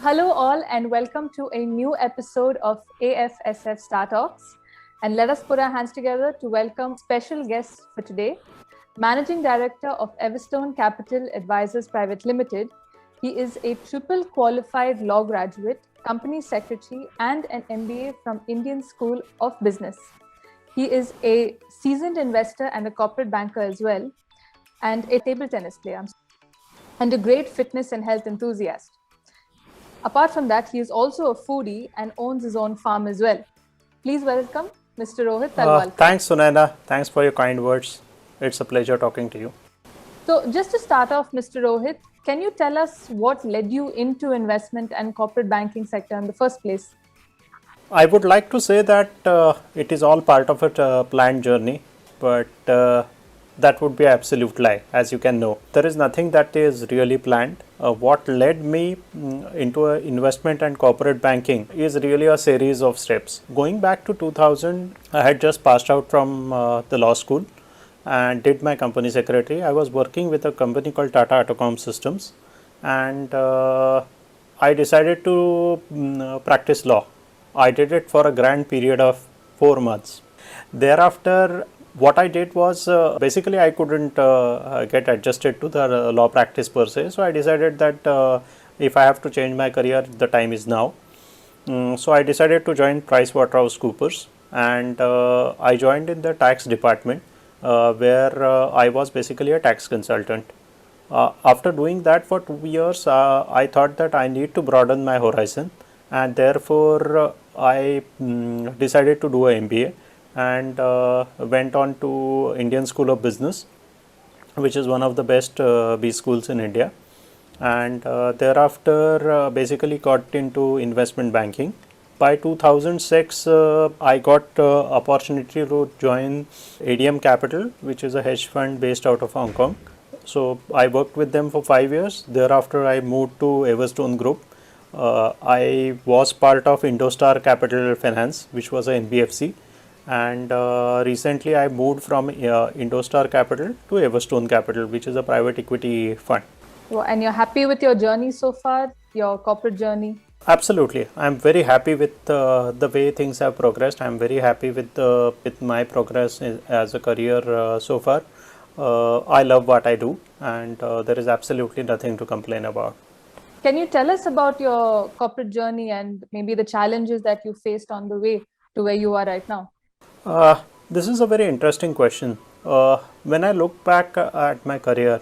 hello all and welcome to a new episode of AFSF Star Talks. And let us put our hands together to welcome special guests for today. Managing Director of Everstone Capital Advisors Private Limited. He is a triple qualified law graduate, company secretary, and an MBA from Indian School of Business. He is a seasoned investor and a corporate banker as well, and a table tennis player, and a great fitness and health enthusiast. Apart from that, he is also a foodie and owns his own farm as well. Please welcome Mr. Rohit Talwalkar. Thanks, Sunaina. Thanks for your kind words. It's a pleasure talking to you. So, just to start off, Mr. Rohit, can you tell us what led you into investment and corporate banking sector in the first place? I would like to say that it is all part of a planned journey, but that would be absolute lie, as you can know. There is nothing that is really planned. What led me into investment and corporate banking is really a series of steps. Going back to 2000, I had just passed out from the law school and did my company secretary. I was working with a company called Tata Autocom Systems, and I decided to practice law. I did it for a grand period of 4 months. Thereafter, what I did was basically I couldn't get adjusted to the law practice per se. So I decided that if I have to change my career, the time is now. So I decided to join PricewaterhouseCoopers, and I joined in the tax department where I was basically a tax consultant. After doing that for 2 years, I thought that I need to broaden my horizon, and therefore I decided to do an MBA and went on to Indian School of Business, which is one of the best B schools in India, and thereafter basically got into investment banking. By 2006, I got opportunity to join ADM Capital, which is a hedge fund based out of Hong Kong. So I worked with them for 5 years. Thereafter, I moved to Everstone Group. I was part of Indostar Capital Finance, which was a NBFC, and recently I moved from Indostar Capital to Everstone Capital, which is a private equity fund. Well, and you're happy with your journey so far, your corporate journey? Absolutely, I'm very happy with the way things have progressed. I'm very happy with my progress as a career so far. I love what I do, and there is absolutely nothing to complain about. Can you tell us about your corporate journey and maybe the challenges that you faced on the way to where you are right now? This is a very interesting question. When I look back at my career,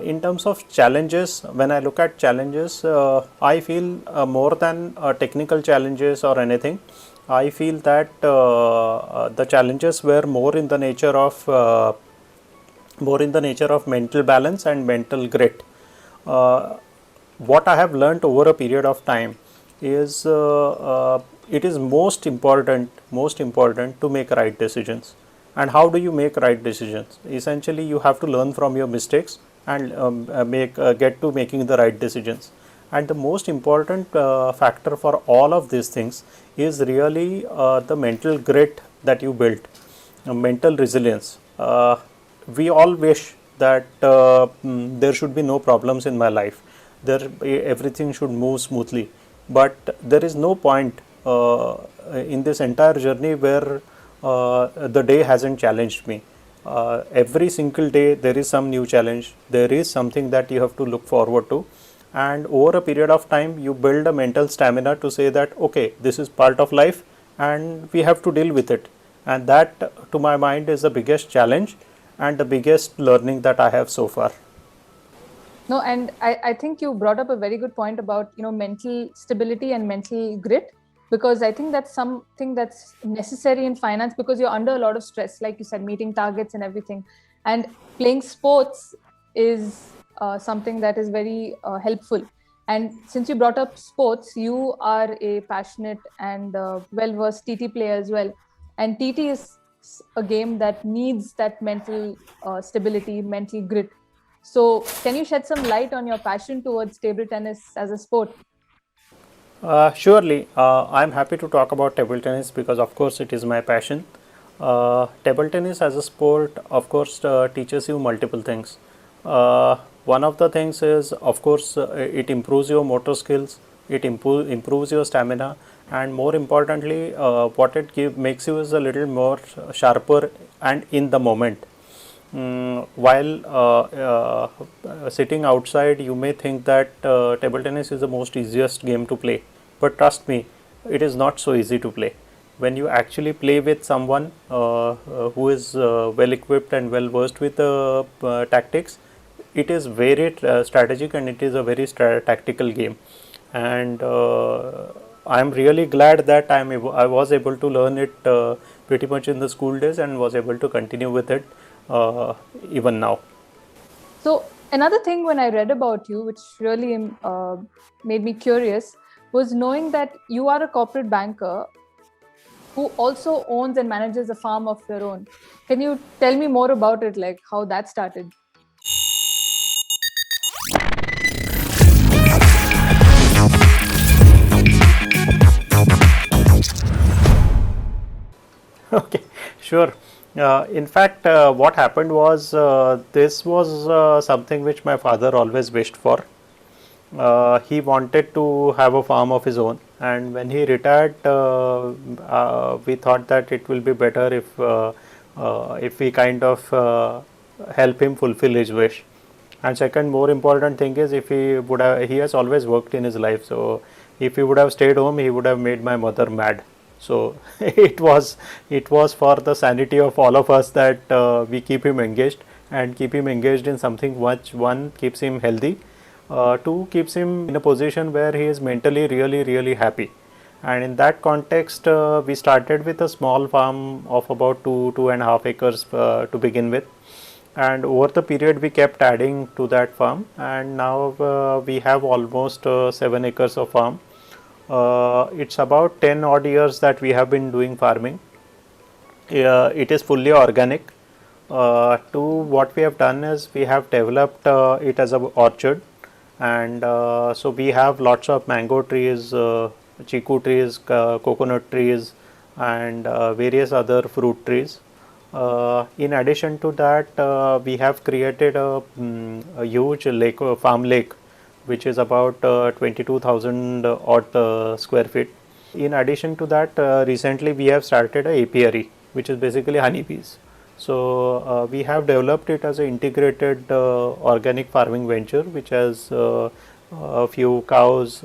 in terms of challenges, when I look at challenges, I feel more than technical challenges or anything, I feel that the challenges were more in the nature of mental balance and mental grit. What I have learned over a period of time is it is most important to make right decisions. And how do you make right decisions? Essentially, you have to learn from your mistakes and get to making the right decisions. And the most important factor for all of these things is really the mental grit that you build, mental resilience. We all wish that there should be no problems in my life. Everything should move smoothly, but there is no point in this entire journey where the day hasn't challenged me. Every single day there is some new challenge, there is something that you have to look forward to, and over a period of time you build a mental stamina to say that okay, this is part of life and we have to deal with it. And that, to my mind, is the biggest challenge and the biggest learning that I have so far. No, and I think you brought up a very good point about mental stability and mental grit, because I think that's something that's necessary in finance, because you're under a lot of stress, like you said, meeting targets and everything. And playing sports is something that is very helpful. And since you brought up sports, you are a passionate and well-versed TT player as well. And TT is a game that needs that mental stability, mental grit. So can you shed some light on your passion towards table tennis as a sport? Surely, I'm happy to talk about table tennis because of course it is my passion. Table tennis as a sport, of course, teaches you multiple things. One of the things is, of course, it improves your motor skills. it improves your stamina, and more importantly, what it makes you is a little more sharper and in the moment. While sitting outside, you may think that table tennis is the most easiest game to play, but trust me, it is not so easy to play. When you actually play with someone who is well equipped and well versed with tactics, it is very strategic, and it is a very tactical game. And I am really glad that I was able to learn it pretty much in the school days, and was able to continue with it even now. So another thing when I read about you, which really made me curious, was knowing that you are a corporate banker who also owns and manages a farm of your own. Can you tell me more about it, like how that started? Okay, sure. In fact, what happened was, this was something which my father always wished for. He wanted to have a farm of his own, and when he retired, we thought that it will be better if we kind of help him fulfill his wish. And second, more important thing is, if he would have, he has always worked in his life, so if he would have stayed home, he would have made my mother mad. So it was for the sanity of all of us that we keep him engaged, and keep him engaged in something which, one, keeps him healthy, two, keeps him in a position where he is mentally really happy. And in that context, we started with a small farm of about 2.5 acres to begin with, and over the period we kept adding to that farm, and now we have almost 7 acres of farm. It's about 10 odd years that we have been doing farming. It is fully organic. What we have done is, we have developed it as an orchard, and so we have lots of mango trees, chiku trees, coconut trees, and various other fruit trees. In addition to that, we have created a huge lake, farm lake, which is about 22,000 odd square feet. In addition to that, recently we have started a apiary, which is basically honeybees. So we have developed it as an integrated organic farming venture, which has a few cows,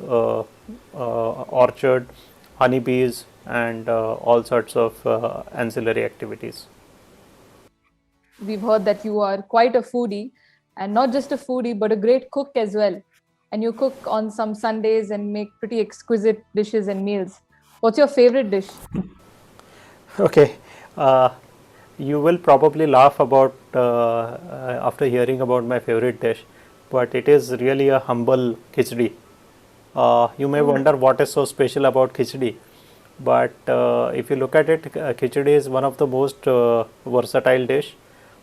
orchard, honeybees, and all sorts of ancillary activities. We've heard that you are quite a foodie, and not just a foodie, but a great cook as well. And you cook on some Sundays and make pretty exquisite dishes and meals. What's your favorite dish? Okay, you will probably laugh about after hearing about my favorite dish, but it is really a humble khichdi. You may wonder what is so special about khichdi, but if you look at it, khichdi is one of the most versatile dish.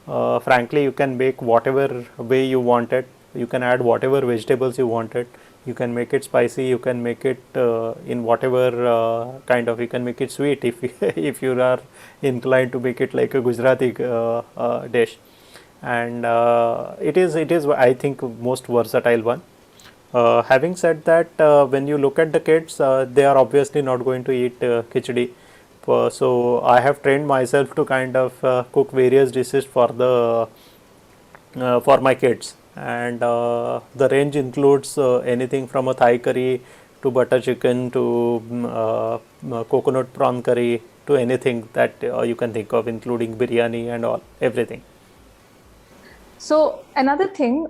Frankly, you can make whatever way you want it. You can add whatever vegetables you want it. You can make it spicy. You can make it in whatever kind of. You can make it sweet if if you are inclined to make it like a Gujarati dish, and it is I think most versatile one. Having said that, when you look at the kids, they are obviously not going to eat khichdi. So I have trained myself to kind of cook various dishes for my kids, and the range includes anything from a Thai curry to butter chicken to coconut prawn curry, to anything that you can think of, including biryani and all everything. So another thing,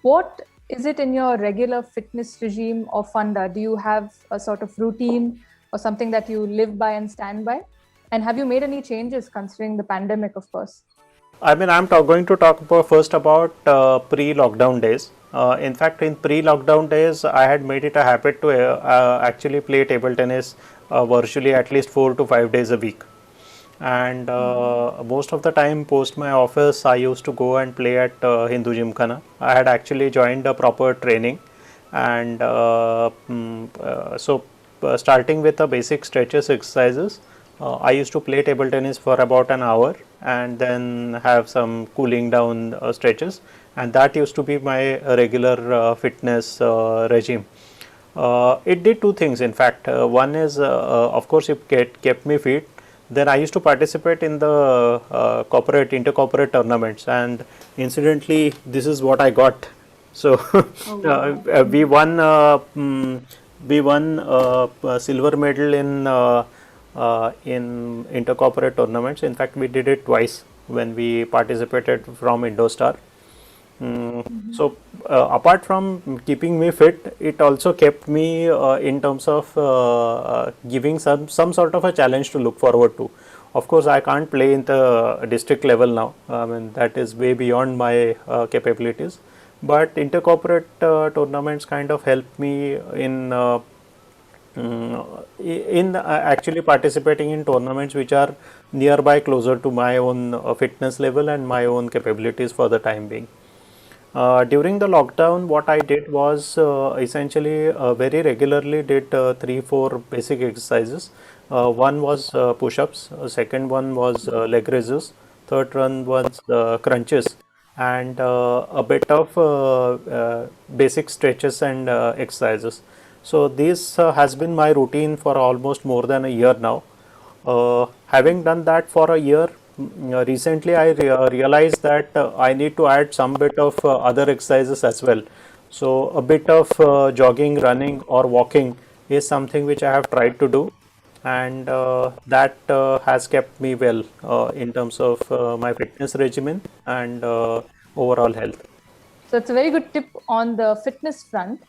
what is it in your regular fitness regime or funda? Do you have a sort of routine or something that you live by and stand by? And have you made any changes considering the pandemic, of course? I mean, I'm going to talk about first about pre-lockdown days. In fact, in pre-lockdown days, I had made it a habit to actually play table tennis virtually at least 4 to 5 days a week. And most of the time, post my office, I used to go and play at Hindu Gymkhana. I had actually joined a proper training, and starting with the basic stretches exercises, I used to play table tennis for about an hour, and then have some cooling down stretches, and that used to be my regular fitness regime. It did two things. In fact, one is, of course, it kept me fit. Then I used to participate in the intercorporate tournaments, and incidentally, this is what I got. So Oh, wow. we won a silver medal in intercorporate tournaments. In fact, we did it twice when we participated from Indostar. Mhm. So apart from keeping me fit, it also kept me in terms of giving some sort of a challenge to look forward to. Of course, I can't play in the district level now. I mean, that is way beyond my capabilities. But intercorporate tournaments kind of helped me in actually participating in tournaments which are nearby, closer to my own fitness level and my own capabilities for the time being. During the lockdown, what I did was essentially very regularly did 3-4 basic exercises. One was push-ups, second one was leg raises, third one was crunches, and a bit of basic stretches and exercises. So this has been my routine for almost more than a year now. Having done that for a year, recently I realized that I need to add some bit of other exercises as well. So a bit of jogging, running, or walking is something which I have tried to do, and that has kept me well in terms of my fitness regimen and overall health. So it's a very good tip on the fitness front.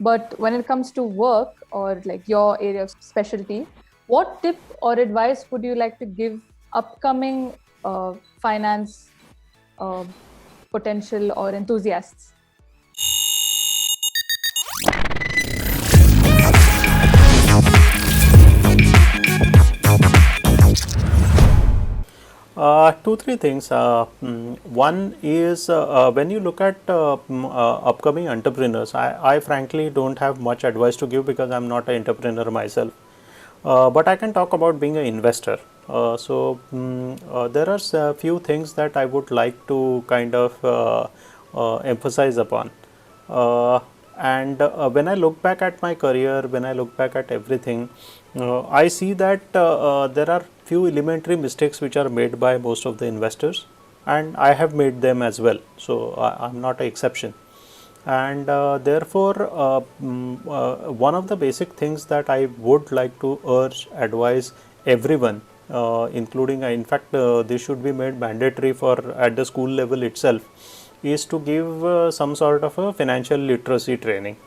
But when it comes to work or like your area of specialty, what tip or advice would you like to give upcoming finance uh, potential or enthusiasts? Two, three things. One is when you look at upcoming entrepreneurs, I frankly don't have much advice to give because I'm not an entrepreneur myself. But I can talk about being an investor. There are a few things that I would like to kind of emphasize upon. Uh, and when I look back at my career, when I look back at everything, I see that there are few elementary mistakes which are made by most of the investors, and I have made them as well. So I'm not an exception. And therefore, one of the basic things that I would like to urge, advise everyone, including, in fact, this should be made mandatory for at the school level itself, is to give some sort of a financial literacy training.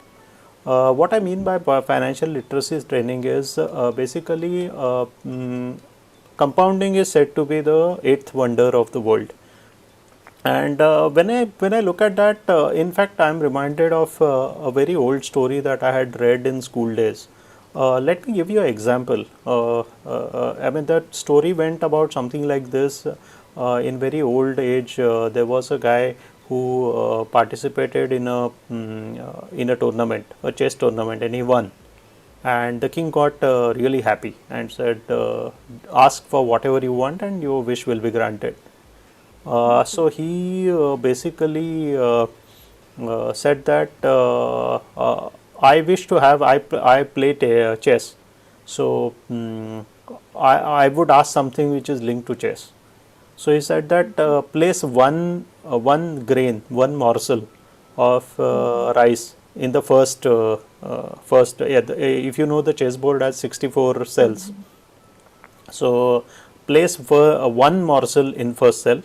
What I mean by financial literacy training is basically compounding is said to be the eighth wonder of the world. And when I look at that, in fact, I am reminded of a very old story that I had read in school days. Let me give you an example. I mean, that story went about something like this. In very old age, there was a guy who participated in a tournament, a chess tournament, and he won. And the king got really happy and said, "Ask for whatever you want, and your wish will be granted." So he basically said that I wish to have I play chess, so I would ask something which is linked to chess. So he said that place one grain, one morsel of rice in the first. Yeah, if you know, the chessboard has 64 cells. So place one morsel in first cell,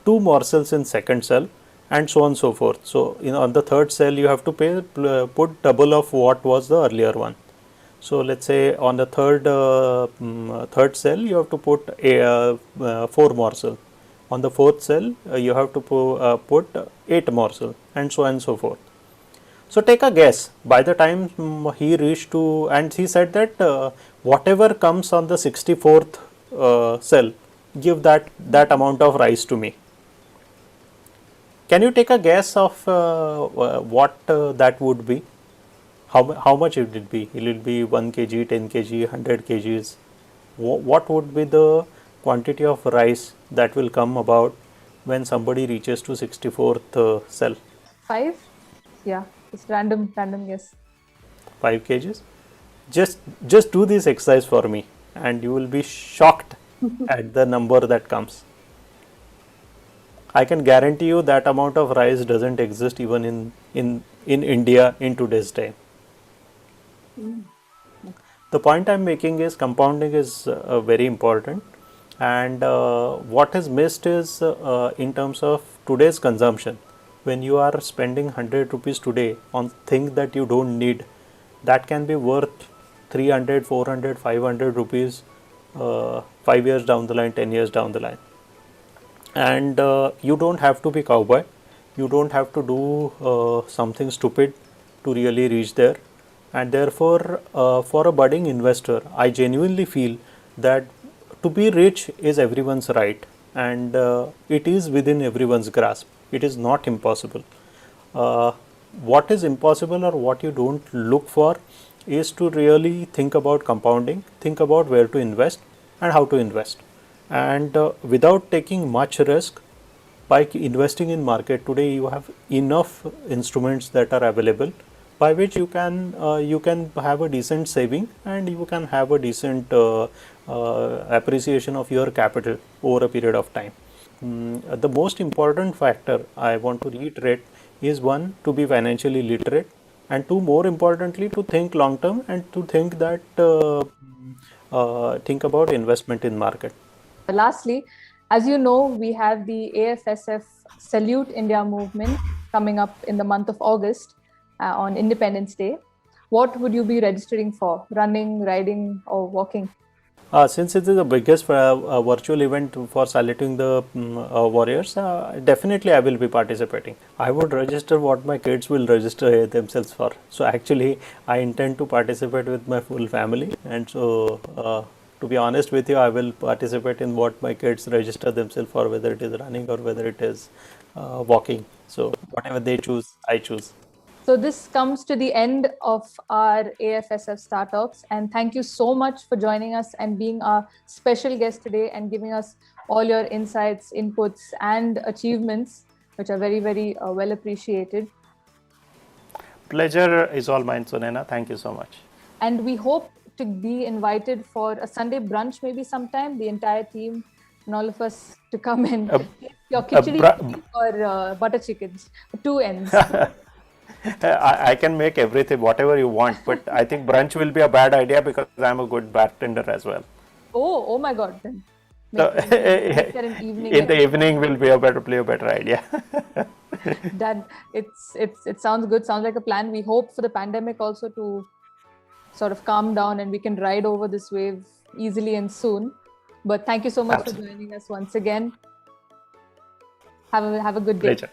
two morsels in second cell, and so on and so forth. So on the third cell you have to put double of what was the earlier one. So let's say on the third cell you have to put four morsel. On the fourth cell you have to put eight morsel, and so on and so forth. So take a guess. By the time he reached to, and he said that whatever comes on the 64th cell, give that amount of rice to me. Can you take a guess of what that would be? How much it would be? Will it be 1 kg, 10 kg, 100 kgs? What would be the quantity of rice that will come about when somebody reaches to 64th cell? 5? Yeah, just random guess. 5 kgs. Just do this exercise for me, and you will be shocked at the number that comes. I can guarantee you that amount of rice doesn't exist even in India in today's time. The point I'm making is compounding is very important, and what is missed is in terms of today's consumption. When you are spending 100 rupees today on things that you don't need, that can be worth 300, 400, 500 rupees 5 years down the line, 10 years down the line. And you don't have to be cowboy, you don't have to do something stupid to really reach there. And therefore for a budding investor, I genuinely feel that to be rich is everyone's right, and it is within everyone's grasp. It is not impossible. What is impossible, or what you don't look for, is to really think about compounding, think about where to invest and how to invest. And without taking much risk, by investing in market today, you have enough instruments that are available by which you can have a decent saving, and you can have a decent appreciation of your capital over a period of time. The most important factor I want to reiterate is, one, to be financially literate, and two, more importantly, to think long term, and to think that think about investment in market. Lastly, as you know, we have the AFSF Salute India movement coming up in the month of August on Independence Day. What would you be registering for? Running, riding, or walking? Since it is the biggest virtual event for saluting the warriors, definitely I will be participating. I would register what my kids will register themselves for. So actually, I intend to participate with my full family, and so to be honest with you, I will participate in what my kids register themselves for, whether it is running or whether it is walking. So whatever they choose, I choose. So this comes to the end of our AFSF Star Talks, and thank you so much for joining us and being our special guest today and giving us all your insights, inputs, and achievements, which are very, very well appreciated. Pleasure is all mine, Sunena. Thank you so much. And we hope to be invited for a Sunday brunch maybe sometime, the entire team and all of us to come and your khichdi or butter chickens, two ends. I can make everything, whatever you want, but I think brunch will be a bad idea because I'm a good bartender as well. Oh my God! Then So, in the evening will be a better idea. That it sounds good. Sounds like a plan. We hope for the pandemic also to sort of calm down and we can ride over this wave easily and soon. But thank you so much for joining us once again. Have a good day. Pleasure.